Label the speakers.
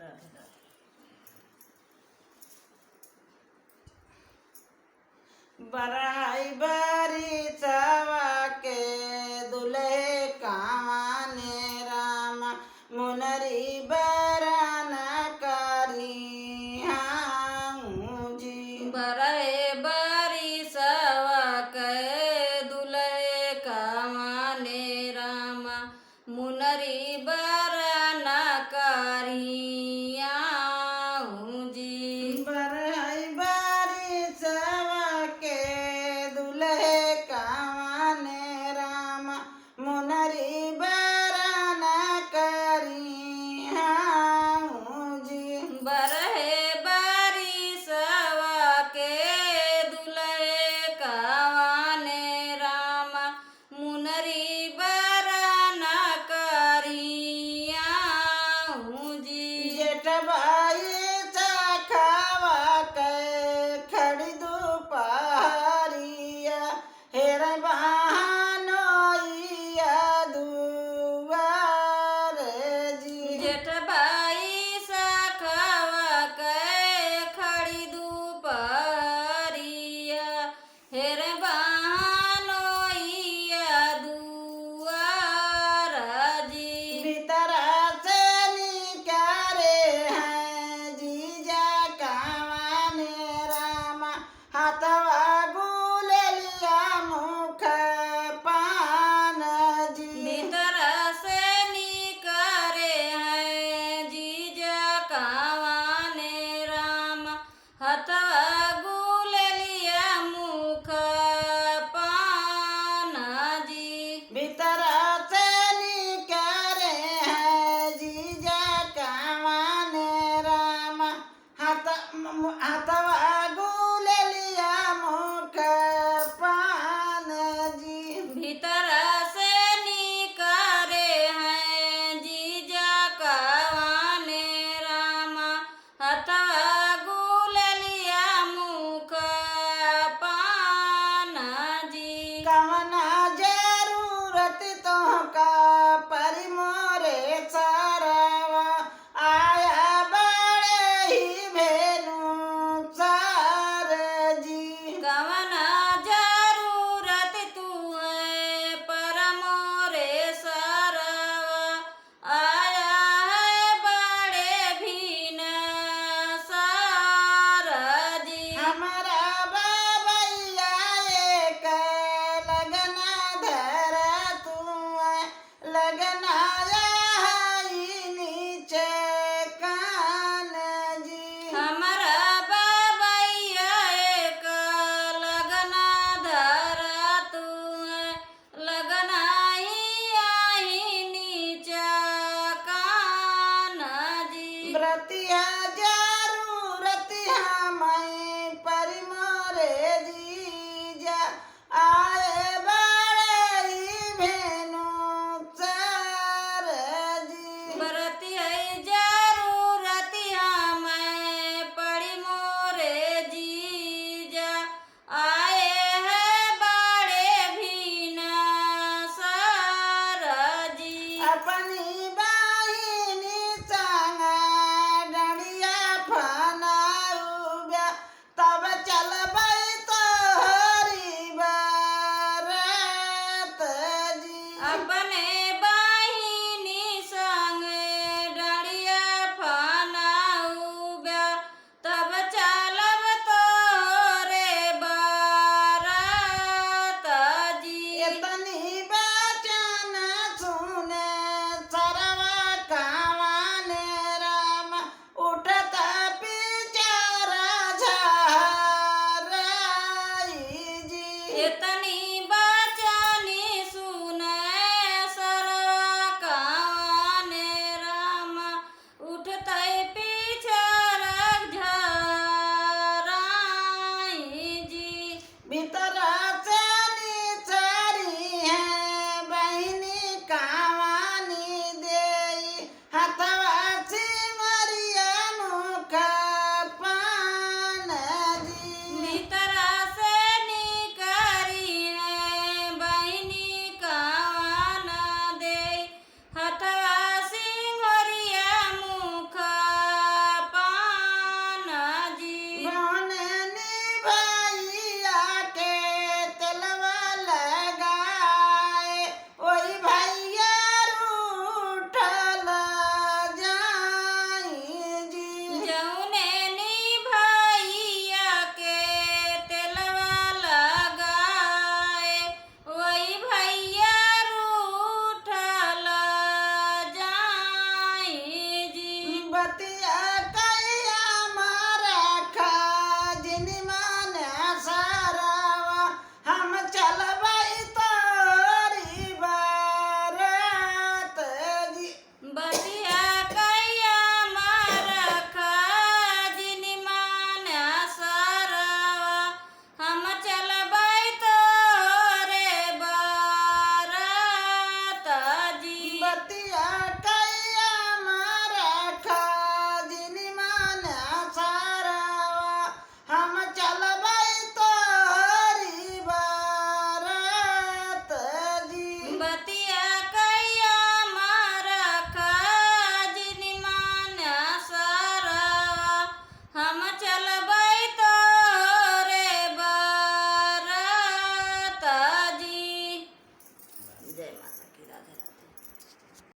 Speaker 1: राधे राधे। बराई बारी चावा के दुल्हे कावाने रामा मुनरी बराना करी हाँ जी।
Speaker 2: बरहे बारी सवा के दुल्हे कावाने रामा मुनरी बरना करिया जी।
Speaker 1: बराई बारी चावा के दुल्हे कावाने रामा मुनरी बराना करी हाँ जी।
Speaker 2: बरहे बारी सवा के दुल्हे कावाने रामा मुनरी बरना करिया जी।
Speaker 1: जेठबाई चाखावा के खड़ी दुपहरिया हेर बहानोइया दुआर जी।
Speaker 2: जेठबाई सखवा के खड़ी दुपहरिया हेर बहानोइया दुआर जी।
Speaker 1: भीतरा से निकारे हैं जीजा कावाने रामा हाथवा गुले लिया मुख पान जी।
Speaker 2: भीतर से निकरे हैं जीजा कावाने राम हथवा गुलेलिया मुख पान जी।
Speaker 1: भीतरा से निकारे हैं जीजा कावाने रामा हाथवा गुले लिया मुख पान जी।
Speaker 2: भीतर से निकरे हैं जीजा कावाने राम हथवा गुलेलिया मुख पान जी।
Speaker 1: कवना जरूरत तोहका परी मोरे सरवा आया बड़े ही भेनु सार जी।
Speaker 2: कवना जरूरत तू है पर मोरे सरवा आया है बड़े भीन सार जी।
Speaker 1: हमारा बाबैया एक लगना धरा तू लगना नीचे कान जी।
Speaker 2: हमरा बाबैया एक लगना धरा तू लगना ही आई नीचा कान जी।
Speaker 1: व्रतिया जरूरत हमें